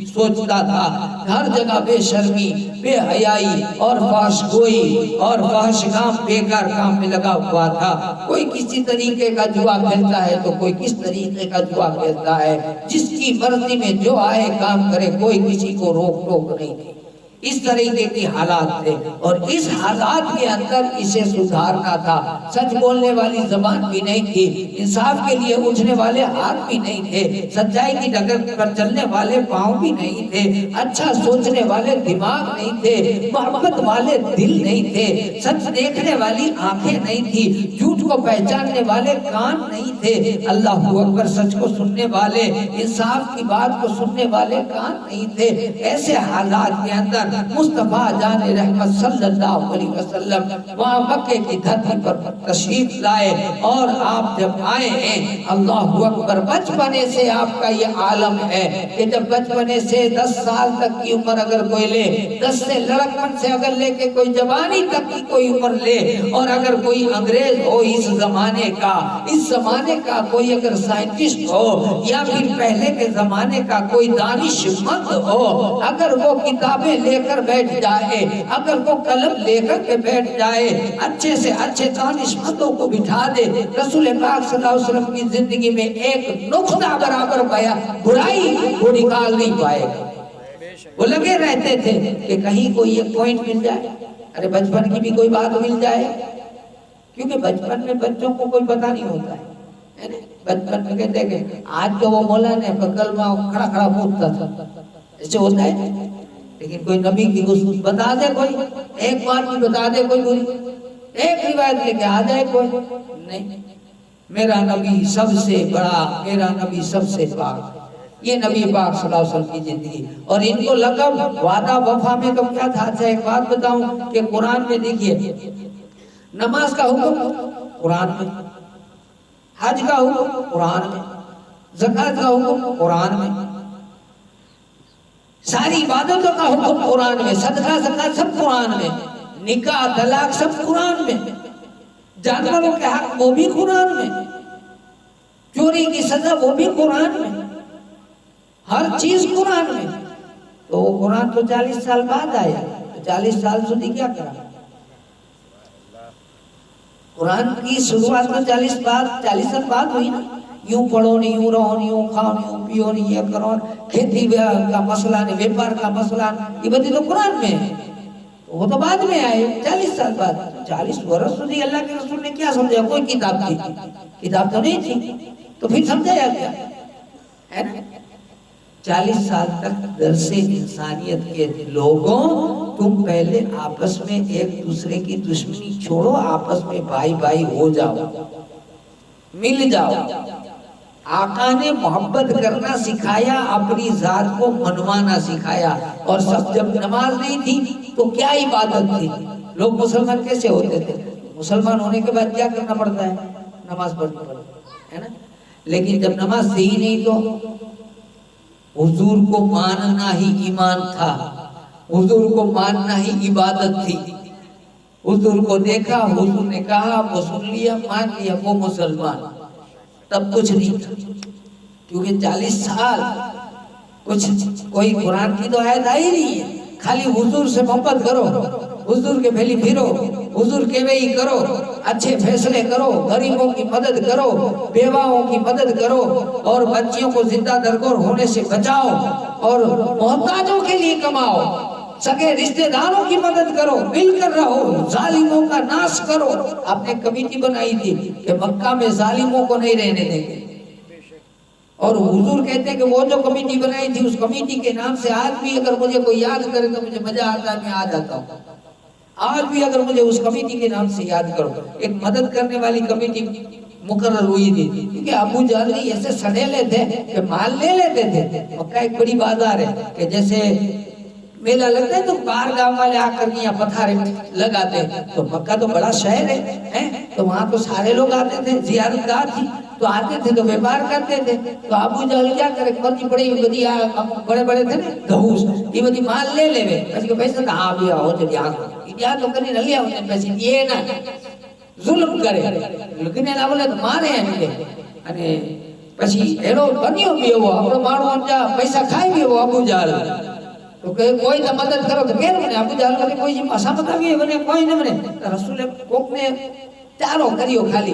سوچتا تھا۔ ہر جگہ بے شرمی، بے حیائی اور فحش گوئی اور فحش کام، بیکار کام میں لگا ہوا تھا۔ کوئی کسی طریقے کا جوا کھیلتا ہے تو کوئی کس طریقے کا جوا کھیلتا ہے، جس کی مرضی میں جو آئے کام کرے، کوئی کسی کو روک ٹوک نہیں تھی۔ اس طریقے کی حالات تھے، اور اس حالات کے اندر اسے سدھارنا تھا۔ سچ بولنے والی زبان بھی نہیں تھی، انصاف کے لیے اٹھنے والے ہاتھ بھی نہیں تھے، سچائی کی ڈگر پر چلنے والے پاؤں بھی نہیں تھے، اچھا سوچنے والے دماغ نہیں تھے، محبت والے دل نہیں تھے، سچ دیکھنے والی آنکھیں نہیں تھی، جھوٹ کو پہچاننے والے کان نہیں تھے، اللہ اکبر، سچ کو سننے والے، انصاف کی بات کو سننے والے کان نہیں تھے۔ ایسے حالات کے اندر مصطفیٰ جان رحمت صلی اللہ علیہ وسلم وہاں مکے کی دھرتی پر تشریف لائے، اور آپ جب آئے ہیں، اللہ اکبر، بچپنے سے آپ کا یہ عالم ہے کہ جب بچپنے سے 10 سال تک کی عمر اگر کوئی لے، 10 سے لڑکپن سے اگر لے کے کوئی جوانی تک کی کوئی عمر لے، اور اگر کوئی انگریز ہو اس زمانے کا کوئی اگر سائنٹسٹ ہو، یا پھر پہلے کے زمانے کا کوئی دانش مند ہو، اگر وہ کتابیں لے کر بیٹھ جائے، اگر وہ قلم لے کر کے بیٹھ جائے، اچھے سے اچھے دانش مندوں کو بٹھا دے، رسول پاک صلی اللہ علیہ وسلم کی زندگی میں ایک نقطہ برابر برائی وہ نکال نہیں پائے گا۔ وہ لگے رہتے تھے کہ کہیں کوئی ایک پوائنٹ مل جائے، ارے بچپن کی بھی کوئی بات مل جائے، کیونکہ بچپن میں بچوں کو کوئی پتہ نہیں ہوتا ہے۔ بچپن میں کہتے ہیں کہ آج تو وہ مولانا کلمہ کھڑا کھڑا پوچھتا تھا، ایسے ہوتا ہے، لیکن کوئی نبی کی گفتگو بتا دے، کوئی ایک بات بھی بتا دے، کوئی بری ایک روایت لے کے آ جائے، کوئی نہیں، میرا نبی سب سے بڑا، میرا نبی سب سے پاک، یہ نبی پاک صلی اللہ علیہ وسلم کی زندگی۔ اور ان کو لقب وعدہ وفا میں تو کیا تھا؟ اچھا ایک بات بتاؤں کہ قرآن میں دیکھیے، نماز کا حکم قرآن میں، حج کا حکم قرآن میں، زکوٰۃ کا حکم قرآن میں، ساری عبادتوں کا حکم قرآن میں، صدقہ زکوٰۃ سب قرآن میں، نکاح طلاق سب قرآن میں، جانوروں کے حق وہ بھی قرآن میں، چوری کی سزا وہ بھی قرآن میں، ہر چیز قرآن میں۔ تو وہ قرآن تو 40 سال بعد آیا، تو 40 سال سودی کیا کرا؟ قرآن کی شروعات تو 40 سال بعد ہوئی نا، یوں پڑھو نہیں، یوں رہو نہیں، یوں کھاؤ نہیں، یوں پیو نہیں، یہ کرو، کھیتی کا مسئلہ نہیں، ویپار کا مسئلہ، یہ بدی تو قرآن میں ہے، وہ تو بعد میں آئے 40 سال بعد۔ 40 برس سودی اللہ کے رسول نے کیا سمجھا؟ کوئی کتاب تھی؟ کتاب تو نہیں تھی، تو پھر سمجھایا کیا ہے نا؟ 40 سال تک درس انسانیت کے لوگوں، تم پہلے آپس میں ایک دوسرے کی دشمنی چھوڑو، آپس میں بھائی بھائی ہو جاؤ، مل جاؤ۔ آقا نے محبت کرنا سکھایا، اپنی ذات کو منوانا سکھایا، اور سب جب نماز نہیں تھی تو کیا عبادت تھی؟ لوگ مسلمان کیسے ہوتے تھے؟ مسلمان ہونے کے بعد کیا کرنا پڑتا ہے؟ نماز پڑھنی پڑتی ہے نا، لیکن جب نماز صحیح نہیں تو حضور کو ماننا ہی ایمان تھا، حضور کو ماننا ہی عبادت تھی۔ حضور کو دیکھا، حضور نے کہا، وہ سن لیا، مان لیا، وہ مسلمان۔ تب کچھ نہیں تھا، کیونکہ 40 سال کچھ کوئی قرآن کی تو آیت آئی نہیں ہے، خالی حضور سے محبت کرو، حضور کے پھیلی پھرو، حضور کے وہی کرو، اچھے فیصلے کرو، غریبوں کی مدد کرو، بیواؤں کی مدد کرو، اور بچیوں کو زندہ درگور ہونے سے بچاؤ، اور محتاجوں کے لیے کماؤ، سگے رشتہ داروں کی مدد کرو، مل کر رہو، ظالموں کا ناش کرو۔ آپ نے کمیٹی بنائی تھی کہ مکہ میں ظالموں کو نہیں رہنے دیں گے، اور حضور کہتے ہیں کہ وہ جو کمیٹی بنائی تھی، اس کمیٹی کے نام سے آج بھی اگر مجھے کوئی یاد کرے تو مجھے مزہ آتا ہے، میں آ جاتا ہوں۔ آج بھی اگر مجھے اس کمیٹی کے نام سے یاد کرو، ایک مدد کرنے والی کمیٹی مقرر ہوئی تھی، کیونکہ ابو جہل ایسے سڑیلے تھے کہ مال لے لیتے تھے۔ مکہ ایک بڑی بازار ہے کہ جیسے میلہ لگتا ہے تو باہر گاؤں والے آ کر یہاں پتھارے لگاتے ہیں، تو مکہ تو بڑا شہر ہے، تو وہاں تو سارے لوگ آتے تھے، زیارت گاہ تھی، تو آتے تھے تو ویپار کرتے تھے۔ تو ابو جہل کیا کرے، پتی پڑے بدی بڑے بڑے تھے نا گھوس، یہ بدی مال لے لے وے پیسے کہاں بھی آؤ تو یہاں تو کرنے نہ لیا انہیں پیسے دیے نا، ظلم کرے، لیکن نہ بولے تو مارے ہیں مجھے، અને પછી એનો બન્યો બી એવો આપણો માણો અંજા પૈસા ખાઈ બી એવો અબુ જહલ તો કે કોઈ તો મદદ કરો તો કેમ મને અબુ જહલ કરે કોઈ ભાષા બતાવી મને કોઈ ન મને રસૂલે કોકને ચારો કર્યો ખાલી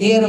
13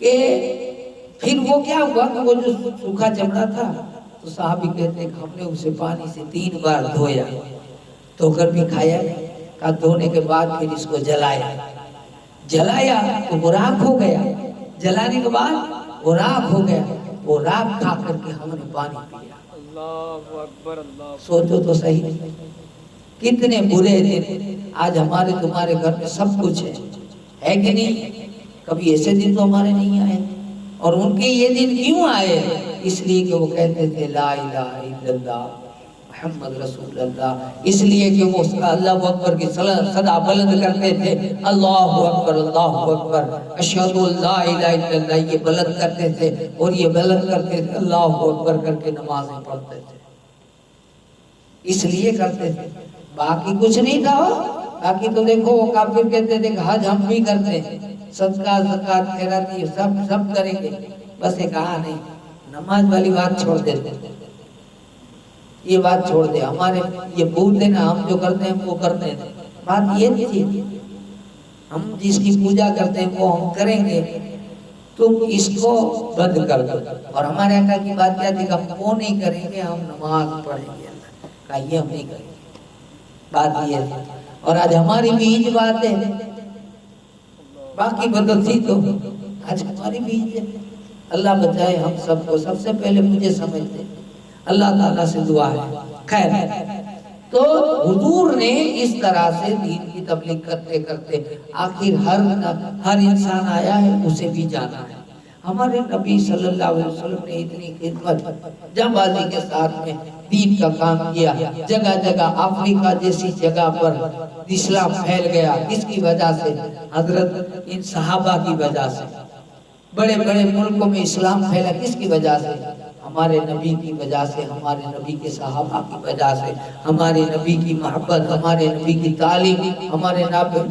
کہ پھر وہ کیا ہوا کہ وہ جو سوکھا چمڑا تھا تو صحابی کہتے ہیں کہ ہم نے اسے پانی سے 3 بار دھویا، دھو کر بھی کھایا، کہا دھونے کے بعد پھر اس کو جلایا تو وہ راکھ ہو گیا، جلانے کے بعد وہ راکھ ہو گیا، وہ راکھ کھا کر کے ہم نے پانی پیا۔ اللہ اکبر، اللہ سوچو تو صحیح، کتنے برے دن آج ہمارے تمہارے گھر میں سب کچھ ہے کہ نہیں؟ کبھی ایسے دن تو ہمارے نہیں آئے، اور ان کے یہ دن کیوں آئے؟ اس لیے کہ وہ کہتے تھے لا الہ الا اللہ محمد رسول اللہ، اس لیے کہ وہ اللہ اکبر کی صدا بلند کرتے تھے، اللہ اکبر اشہد ان لا الہ الا اللہ، یہ بلند کرتے تھے، اور یہ بلند کرتے تھے اللہ اکبر کر کے نمازیں پڑھتے تھے، اس لیے کرتے تھے، باقی کچھ نہیں تھا۔ باقی تو دیکھو وہ کافر کہتے تھے کہ حج ہم بھی کرتے ہیں، صدقہ زکات خیرات یہ سب کریں گے، بس ایک کہا نہیں، نماز والی بات چھوڑ دیتے، یہ بات چھوڑ دے، ہمارے یہ بھول دینا، ہم جو کرتے ہیں وہ کرتے ہیں، بات یہ تھی ہم جس کی پوجا کرتے ہیں وہ ہم کریں گے، تم اس کو بند کر دو۔ اور ہمارے آقا کی بات کیا تھی کہ ہم وہ نہیں کریں گے، ہم نماز پڑھیں گے، کہا یہ ہم نہیں کریں گے، بات یہ ہے۔ اور آج ہماری بھی یہ بات ہے، باقی بدلتی تو آج ہماری بھی ہے۔ اللہ بچائے ہم سب کو، سب سے پہلے مجھے سمجھتے، اللہ تعالیٰ سے دعا ہے۔ خیر، تو حضور نے اس طرح سے دین کی تبلیغ کرتے کرتے آخر ہر انسان آیا ہے، اسے بھی جانا ہے۔ ہمارے نبی صلی اللہ علیہ وسلم نے اتنی خدمت جانبازی کے ساتھ میں دین کا کام کیا، جگہ جگہ افریقہ جیسی جگہ پر اسلام پھیل گیا، کس کی وجہ سے؟ حضرت ان صحابہ کی وجہ سے۔ بڑے بڑے ملکوں میں اسلام پھیلا کس کی وجہ سے؟ ہمارے نبی کی وجہ سے، ہمارے نبی کے صحابہ کی وجہ سے، ہمارے نبی کی محبت، ہمارے نبی کی تعلیم، ہمارے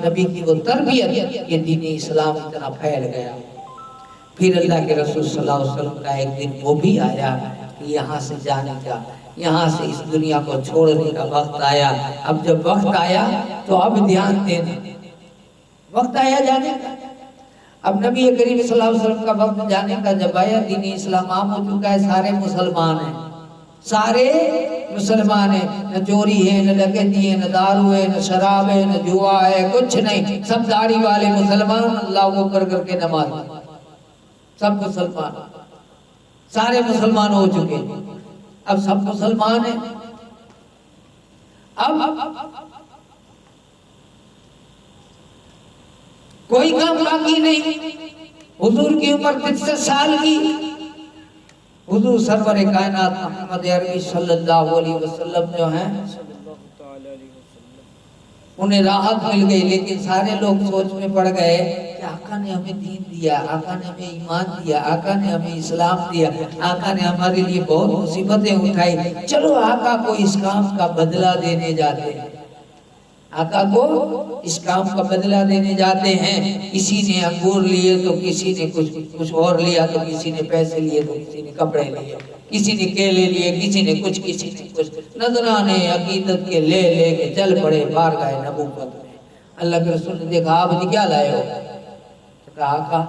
نبی کی وہ تربیت، یہ دین اسلام اتنا پھیل گیا۔ پھر اللہ کے رسول صلی اللہ علیہ وسلم کا ایک دن وہ بھی آیا کہ یہاں سے جانے کا، یہاں سے اس دنیا کو چھوڑنے کا وقت آیا۔ اب جب وقت آیا تو اب دھیان دینا، وقت آیا جانے کا۔ اب نبی کریم صلی اللہ علیہ وسلم کا وقت جانے کا جب آیا، دین اسلام عام ہو چکا ہے، سارے مسلمان ہیں، سارے مسلمان ہیں، نہ چوری ہے، نہ ڈکیتی ہے، نہ دارو ہے، نہ شراب ہے، نہ جوا ہے، کچھ نہیں، سب داڑھی والے مسلمان، اللہ اکبر کر کے نماز، سب مسلمان، سارے مسلمان ہو چکے، اب سب مسلمان ہیں۔ اب کوئی کام باقی نہیں۔ حضور کی عمر 63 سال کی، حضور سرور کائنات محمد عربی صلی اللہ علیہ وسلم جو ہیں انہیں راحت مل گئی، لیکن سارے لوگ سوچ میں پڑ گئے کہ آقا نے ہمیں دین دیا، آقا نے ہمیں ایمان دیا، آقا نے ہمیں اسلام دیا، آقا نے ہمارے لیے بہت مصیبتیں اٹھائی، چلو آقا کو اس کام کا بدلہ دینے جاتے ہیں، آقا کو اس کام کا بدلہ دینے جاتے ہیں۔ کسی نے انگور لیے تو کسی نے کچھ اور لیا، تو کسی نے پیسے لیے تو کسی نے کپڑے لیے، کسی نے کیلے لیے، کسی نے کچھ نذرانے عقیدت کے لے کے چل پڑے بارگاہ نبوت میں۔ اللہ کے رسول نے دیکھا، آپ جی کیا لائے ہو؟ کہا آقا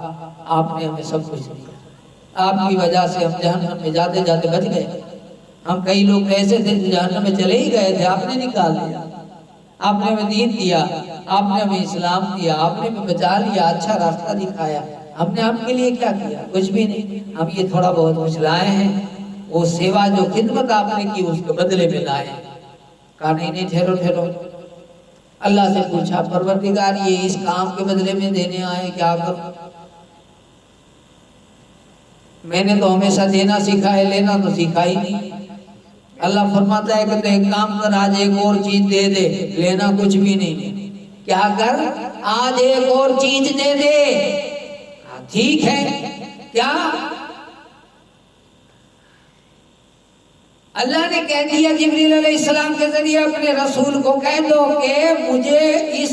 آپ نے ہمیں سب کچھ دیا، آپ کی وجہ سے ہم جہنم میں جاتے جاتے بچ گئے، ہم کئی لوگ ایسے تھے جو جہنم میں چلے ہی گئے تھے، آپ نے نکال دیا، آپ نے ہمیں دین دیا، آپ نے ہمیں اسلام دیا، آپ نے ہمیں بچا لیا، اچھا راستہ دکھایا، ہم نے آپ کے لیے کیا کیا؟ کچھ بھی نہیں، ہم یہ تھوڑا بہت کچھ لائے ہیں، وہ سیوا جو خدمت آپ نے کی اس کے بدلے میں لائے۔ کہا نہیں ٹھہرو، اللہ سے پوچھا پروردگار یہ اس کام کے بدلے میں دینے آئے، کیا کروں؟ میں نے تو ہمیشہ دینا سیکھا ہے، لینا تو سیکھا ہی نہیں۔ اللہ فرماتا ہے کہ تو ایک کام کر، آج ایک اور چیز دے دے، لینا کچھ بھی نہیں، کیا کر؟ آج ایک اور چیز دے دے۔ ٹھیک ہے، کیا؟ اللہ نے کہہ دیا جبریل علیہ السلام کے ذریعے اپنے رسول کو کہہ دو کہ مجھے اس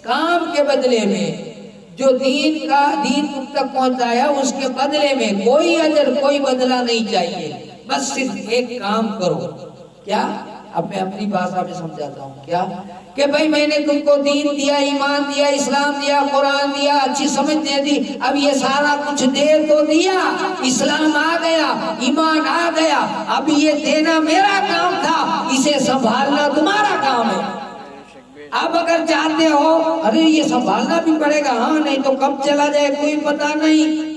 کام کے بدلے میں جو دین تم تک پہنچایا اس کے بدلے میں کوئی اجر کوئی بدلہ نہیں چاہیے، بس صرف ایک کام کرو، کیا؟ اب میں اپنی بھاشا میں سمجھاتا ہوں کیا کہ بھائی میں نے تم کو دین دیا، ایمان دیا، اسلام دیا، قرآن دیا، اچھی سمجھ دے دی، اب یہ سارا کچھ دے تو دیا، اسلام آ گیا، ایمان آ گیا، اب یہ دینا میرا کام تھا، اسے سنبھالنا تمہارا کام ہے۔ اب اگر چاہتے ہو ارے یہ سنبھالنا بھی پڑے گا، ہاں نہیں تو کب چلا جائے کوئی پتہ نہیں،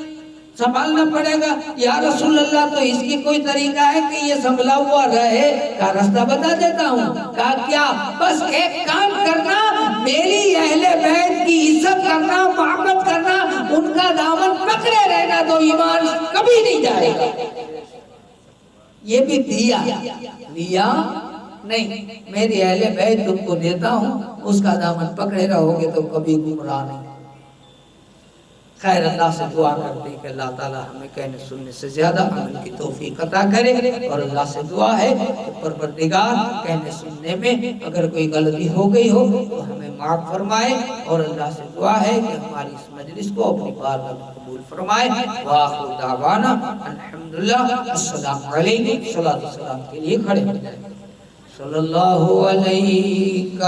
سنبھالنا پڑے گا، یا رسول اللہ تو اس کی کوئی طریقہ ہے کہ یہ سنبھلا ہوا رہے؟ کا راستہ بتا دیتا ہوں۔ کہا کیا؟ بس ایک کام کرنا، میری اہل بیت کی عزت کرنا، محبت کرنا، ان کا دامن پکڑے رہنا، تو ایمان کبھی نہیں جائے گا۔ یہ بھی دیا نہیں، میری اہل بیت تم کو دیتا ہوں، اس کا دامن پکڑے رہو گے تو کبھی گمراہ نہیں۔ خیر اللہ سے دعا کرتے ہیں کہ اللہ تعالی ہمیں کہنے سننے سے زیادہ عمل کی توفیق عطا کرے، اور اللہ سے دعا ہے کہ پروردگار کہنے سننے میں اگر کوئی غلطی ہو گئی ہو تو ہمیں معاف فرمائے، اور اللہ سے دعا ہے کہ ہماری اس مجلس کو اپنی بارگاہ میں قبول فرمائے۔ وآخر دعوانا الحمدللہ، السلام علیکم۔ صلاۃ و سلام کے لیے کھڑے ہو جائیں۔ صلی اللہ علیہ